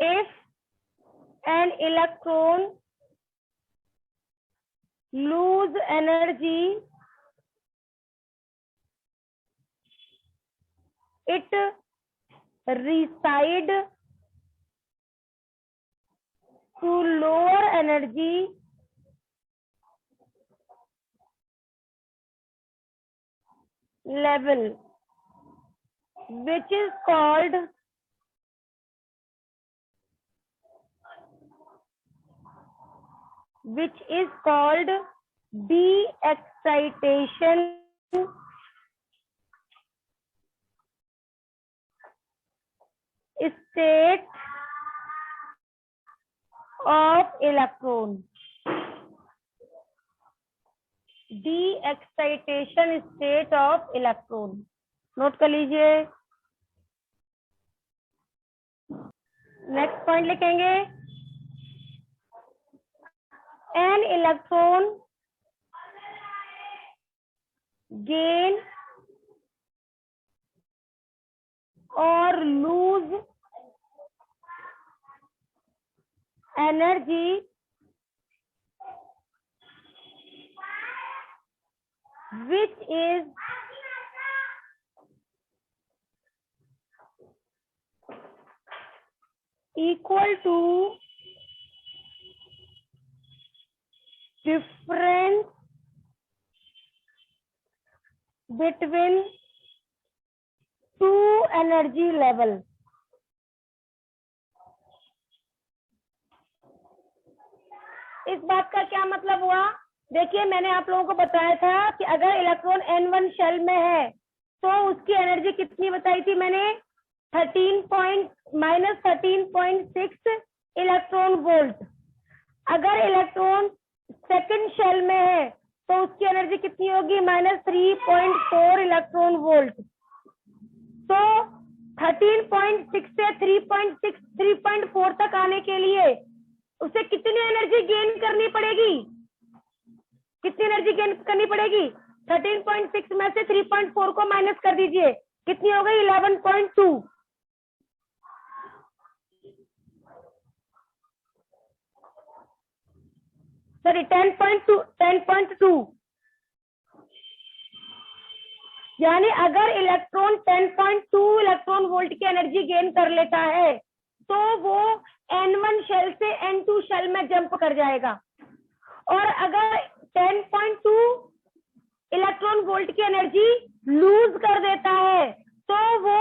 if an electron lose energy, it reside to lower energy level, which is called de-excitation state of electron. de-excitation state of electron. Note कर लीजिए. Next point लिखेंगे. An electron gain और lose energy which is equal to difference between two energy level. इस बात का क्या मतलब हुआ? देखिए, मैंने आप लोगों को बताया था कि अगर इलेक्ट्रॉन N1 शेल में है तो उसकी एनर्जी कितनी बताई थी मैंने? -13.6 इलेक्ट्रॉन वोल्ट. अगर इलेक्ट्रॉन सेकंड शेल में है तो उसकी एनर्जी कितनी होगी? -3.4 इलेक्ट्रॉन वोल्ट. तो 13.6 से 3.4 तक आने के लिए उसे कितनी एनर्जी गेन करनी पड़ेगी? कितनी एनर्जी गेन करनी पड़ेगी? 13.6 में से 3.4 को माइनस कर दीजिए, कितनी हो गई? 11.2. सॉरी 10.2. यानी अगर इलेक्ट्रॉन 10.2 इलेक्ट्रॉन वोल्ट की एनर्जी गेन कर लेता है तो वो N1 शेल से N2 शेल में जंप कर जाएगा. और अगर 10.2 इलेक्ट्रॉन वोल्ट की एनर्जी लूज कर देता है तो वो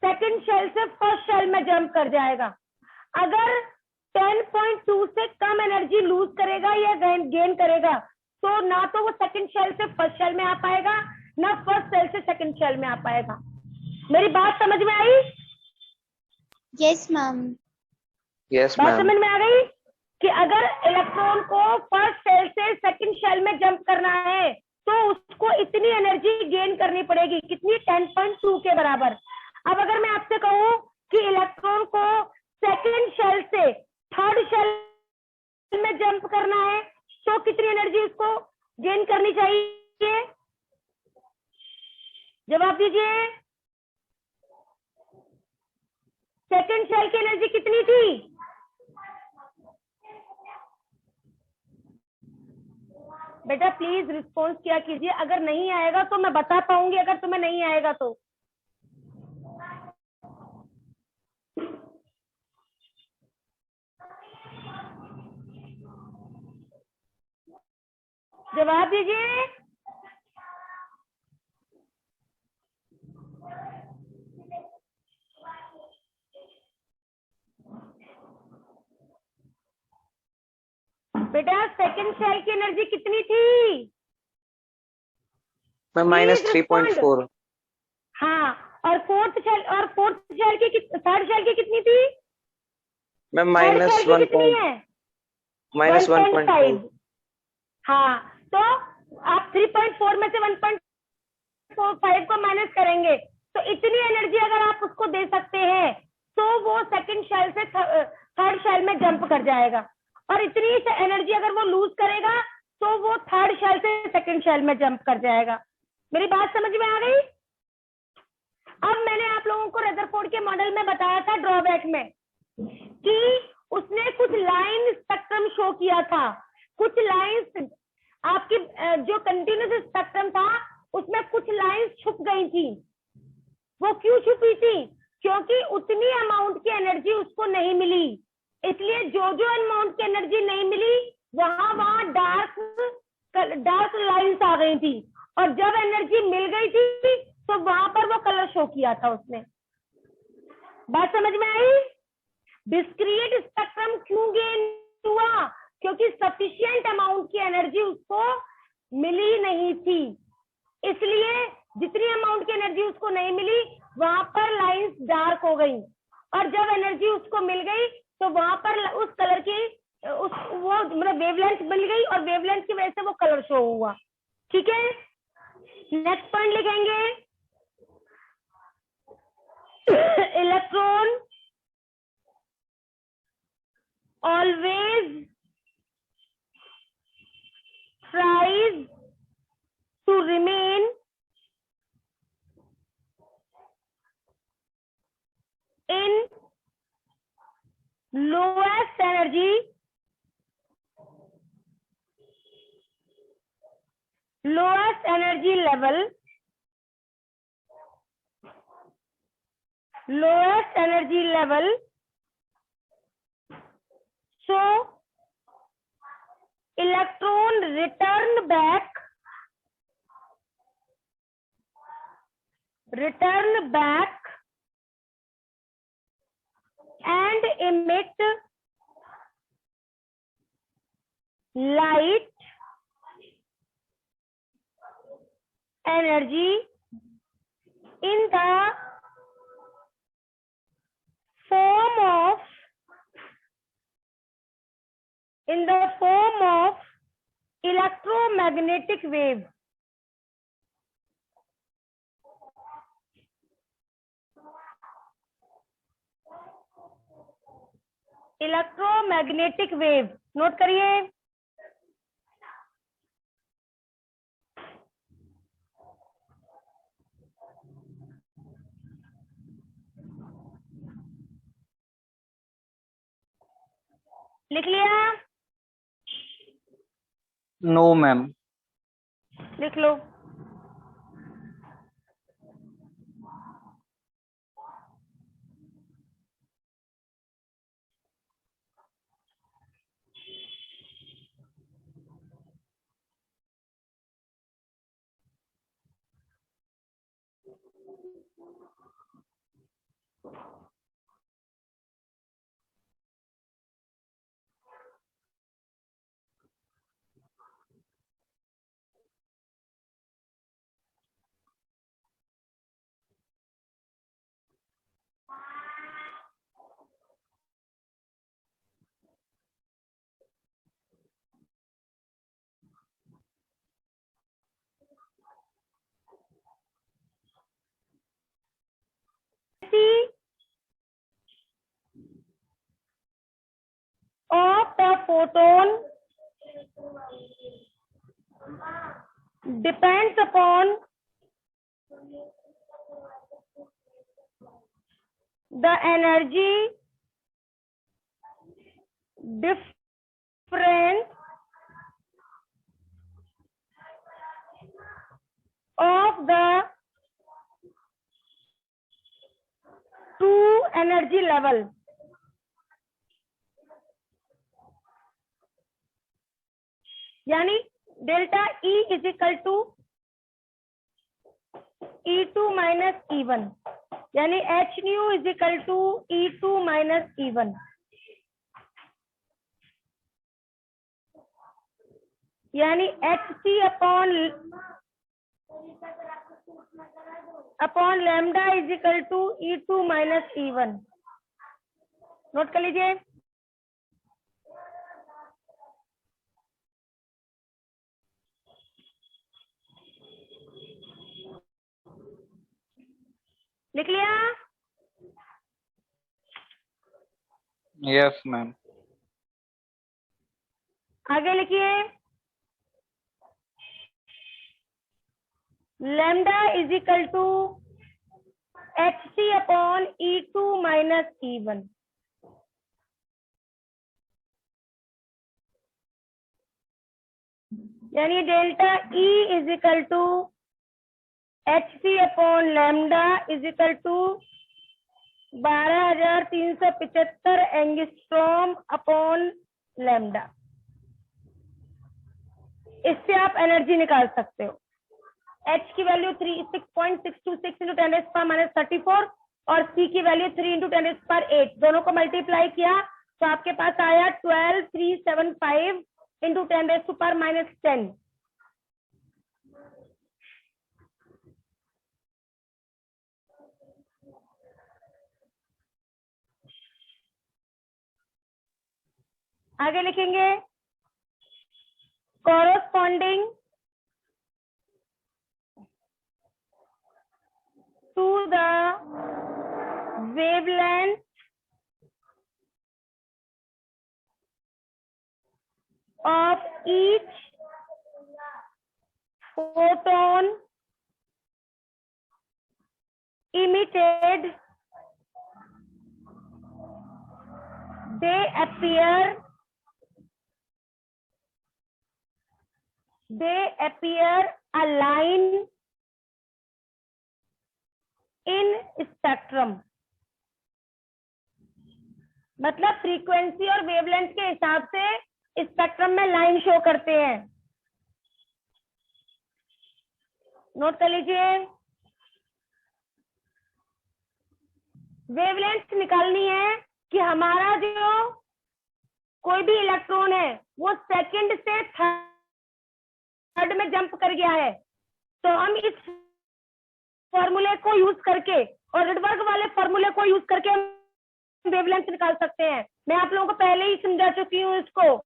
सेकंड शेल से फर्स्ट शेल में जंप कर जाएगा. अगर 10.2 से कम एनर्जी लूज करेगा या गेन करेगा तो ना तो वो सेकंड शेल से फर्स्ट शेल में आ पाएगा, ना फर्स्ट शेल से सेकंड शेल में आ पाएगा. मेरी बात समझ में आई? Yes ma'am. Yes ma'am. बात समझ में आ गई कि अगर इलेक्ट्रॉन को फर्स्ट शेल से सेकंड शेल में जंप करना है तो उसको इतनी एनर्जी गेन करनी पड़ेगी. कितनी? 10.2 के बराबर. अब अगर मैं आपसे कहूं कि इलेक्ट्रॉन को सेकंड शेल से थर्ड शेल में जंप करना है तो कितनी एनर्जी उसको गेन करनी चाहिए? जवाब दीजिए. सेकंड शेल की एनर्जी कितनी थी? बेटा प्लीज रिस्पॉन्स किया कीजिए. अगर नहीं आएगा तो मैं बता पाऊंगी, अगर तुम्हें नहीं आएगा तो. जवाब दीजिए. बेटा सेकंड शेल की एनर्जी कितनी थी? -3.4. हाँ, और फोर्थ शेल की थर्ड शेल की कितनी थी? मैम -1.5. हाँ, तो आप 3.4 में से 1.45 को माइनस करेंगे तो इतनी एनर्जी अगर आप उसको दे सकते हैं तो वो सेकंड शेल से थर्ड शेल में जंप कर जाएगा. और इतनी एनर्जी अगर वो लूज करेगा तो वो थर्ड शेल से सेकंड शेल में जंप कर जाएगा. मेरी बात समझ में आ गई? अब मैंने आप लोगों को रदरफोर्ड के मॉडल में बताया था ड्रॉबैक में कि उसने कुछ लाइन स्पेक्ट्रम शो किया था, कुछ लाइंस आपकी जो कंटिन्यूस स्पेक्ट्रम था उसमें कुछ लाइंस छुप गई थी। वो क्यों छुपी थी? क्योंकि उतनी अमाउंट की एनर्जी उसको नहीं मिली, इसलिए जो जो अमाउंट की एनर्जी नहीं मिली वहां वहां डार्क लाइंस आ गई थी, और जब एनर्जी मिल गई थी तो वहां पर वो कलर शो किया था उसने। बात समझ में आई? डिस्क्रीट स्पेक्ट्रम क्यों गेन हुआ? क्योंकि सफिशिएंट अमाउंट की एनर्जी उसको मिली नहीं थी, इसलिए जितनी अमाउंट की एनर्जी उसको नहीं मिली वहां पर लाइंस डार्क हो गई, और जब एनर्जी उसको मिल गई तो वहां पर उस कलर की वो मतलब वेवलेंथ मिल गई, और वेवलेंथ की वजह से वो कलर शो हुआ। ठीक है, नेक्स्ट पॉइंट लिखेंगे, electron always tries to remain in lowest energy level, so electron return back and emit light energy in the form of electromagnetic wave. Electromagnetic wave note करिए। लिख लिया? No ma'am. लिख लो। Of the photon depends upon the energy difference of the two energy level. यानी delta E is equal to E2 minus E1, यानी H nu is equal to E2 minus E1। यानी HC upon lambda is equal to E2 minus E1। Note कर लीजिए। लिख लिया? Yes ma'am. आगे लिखिए, lambda is equal to HC upon E2 minus E1। यानी delta E is equal to hc lambda is equal to 12,375 angstrom upon lambda. इससे आप energy निकाल सकते हो। H की वैल्यू 6.626 इंटू 10⁻34 और C की वैल्यू 3 इंटू 10⁸ दोनों को मल्टीप्लाई किया तो आपके पास आया 12,375 इंटू 10⁻10। आगे लिखेंगे corresponding to the wavelength of each photon emitted, they appear a line in spectrum। मतलब फ्रीक्वेंसी और वेवलेंथ के हिसाब से स्पेक्ट्रम में लाइन शो करते हैं। नोट कर लीजिए। वेवलेंथ निकालनी है कि हमारा जो कोई भी इलेक्ट्रॉन है वो सेकंड से थर्ड में जंप कर गया है, तो हम इस फॉर्मूले को यूज करके और रिडबर्ग वाले फॉर्मूले को यूज करके वेवलेंथ निकाल सकते हैं। मैं आप लोगों को पहले ही समझा चुकी हूँ इसको।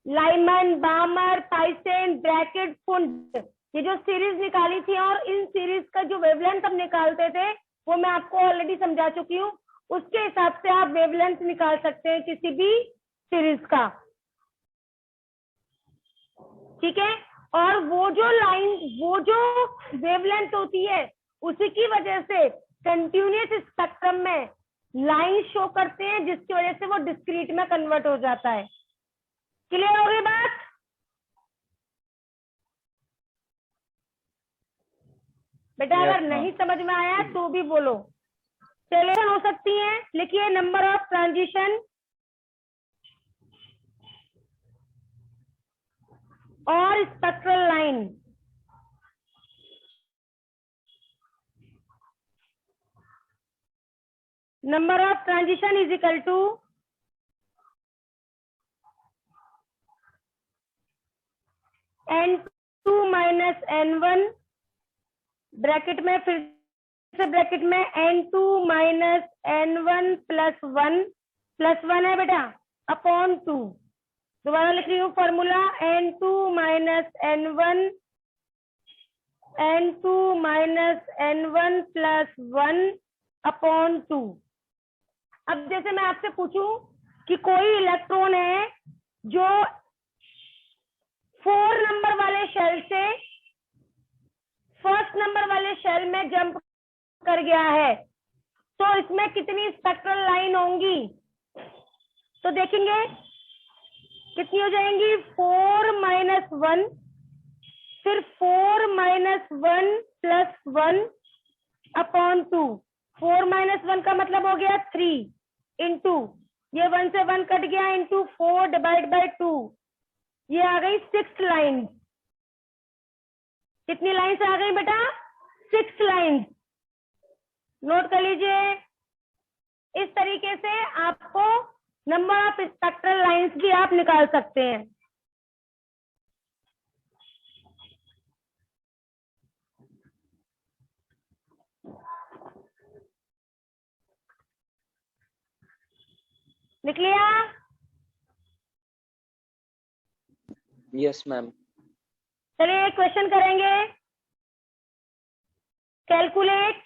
लाइमन, बामर, पाइसेन, ब्रैकेट, फुंड, ये जो सीरीज निकाली थी और इन सीरीज का जो वेवलेंथ हम निकालते थे वो मैं आपको ऑलरेडी समझा चुकी हूँ। उसके हिसाब से आप वेवलेंथ निकाल सकते हैं किसी भी सीरीज का, ठीक है। और वो जो वेवलेंथ होती है उसी की वजह से कंटिन्यूअस स्पेक्ट्रम में लाइन शो करते हैं, जिसकी वजह से वो डिस्क्रीट में कन्वर्ट हो जाता है। क्लियर हो गई बात? बेटा अगर नहीं समझ में आया तो भी बोलो। चलिए हो सकती है, लिखिए नंबर ऑफ ट्रांजिशन और spectral line. Number of transition is equal to N2 minus N1, bracket में फिर से ब्रैकेट में N2 माइनस N1 प्लस 1 है बेटा अपॉन 2। दोबारा लिख रही हूँ formula N2 minus N1 plus 1 upon 2। अब जैसे मैं आपसे पूछूं कि कोई इलेक्ट्रॉन है जो 4 नंबर वाले शेल से फर्स्ट नंबर वाले शेल में जंप कर गया है, तो इसमें कितनी स्पेक्ट्रल लाइन होंगी? तो देखेंगे कितनी हो जाएंगी, 4 माइनस 1, फिर 4 माइनस 1 प्लस 1 अपॉन 2। 4 माइनस 1 का मतलब हो गया 3 इंटू ये 1 से 1 कट गया इंटू 4 डिवाइड बाय 2, ये आ गई 6 लाइन। कितनी लाइन्स आ गई बेटा? 6 लाइन्स। नोट कर लीजिए। इस तरीके से आपको नंबर ऑफ स्पेक्ट्रल लाइन्स भी आप निकाल सकते हैं। लिख लिया? Yes ma'am. चलिए एक क्वेश्चन करेंगे। Calculate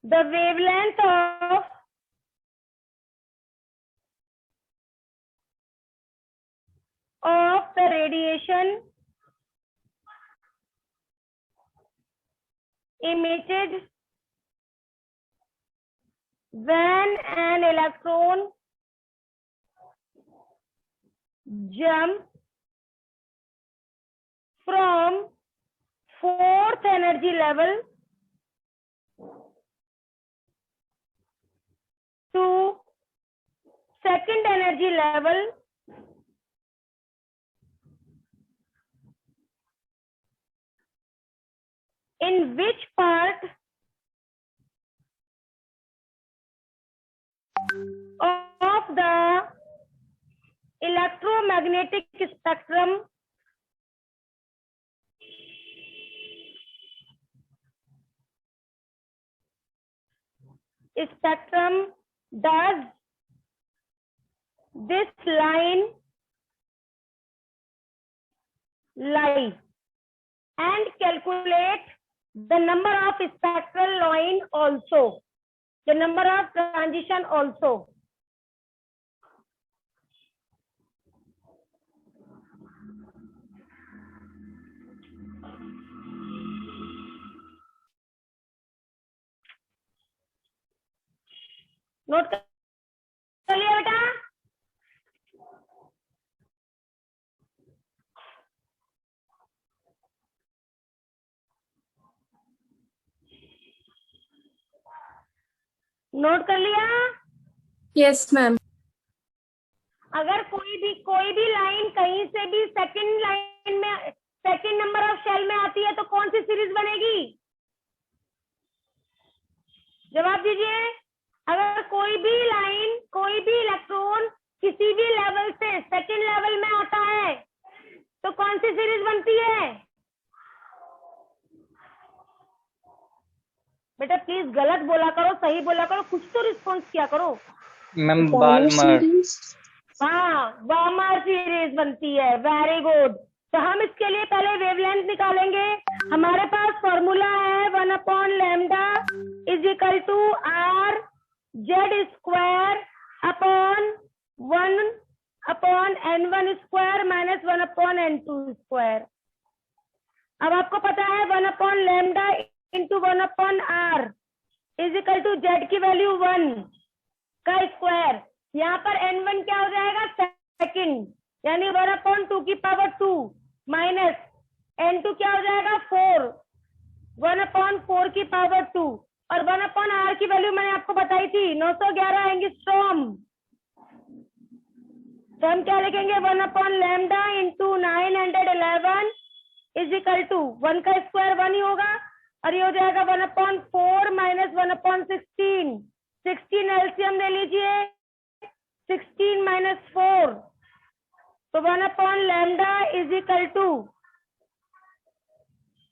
the wavelength of the radiation emitted when an electron jump from 4th energy level to 2nd energy level in which part of the electromagnetic spectrum does this line lie, and calculate the number of spectral line also, the number of transition also. Note कर लिया बेटा? Note कर लिया? Yes ma'am. अगर कोई भी line कहीं से भी सेकंड लाइन में, सेकंड नंबर ऑफ शेल में आती है तो कौन सी सीरीज बनेगी? जवाब दीजिए। अगर कोई भी लाइन, कोई भी इलेक्ट्रॉन किसी भी लेवल से सेकंड लेवल में आता है तो कौन सी सीरीज बनती है? बेटा प्लीज गलत बोला करो, सही बोला करो, कुछ तो रिस्पॉन्स किया करो। Ma'am Balmer. हाँ, बाल्मर सीरीज बनती है। Very good. तो हम इसके लिए पहले वेवलेंथ निकालेंगे। हमारे पास फॉर्मूला है 1/λ is equal to r z square upon 1/n1 square minus 1/n2 square. अब आपको पता है 1/λ into 1/r is equal to z की वैल्यू 1 का स्क्वायर। यहाँ पर n1 क्या हो जाएगा? सेकंड, यानी 1/2 की पावर 2 माइनस n2 क्या हो जाएगा? 4, 1/4 की पावर 2, और 1/r की वैल्यू मैंने आपको बताई थी 911 एंगस्ट्रॉम। तो हम क्या लिखेंगे? 1/λ इंटू 911 इज इक्वल टू 1 का स्क्वायर 1 ही होगा, और ये हो जाएगा 1/4 माइनस 1/16। 16 एलसीएम ले लीजिए, 16 माइनस 4, तो 1/λ इज इक्वल टू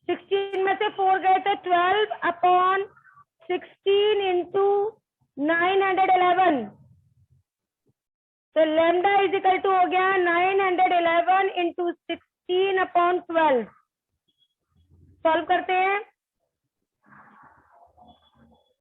16 में से 4 गए तो 12/16 इंटू 911, तो लैम्डा इज इक्वल टू हो गया 911 इंटू 16/12। सॉल्व करते हैं।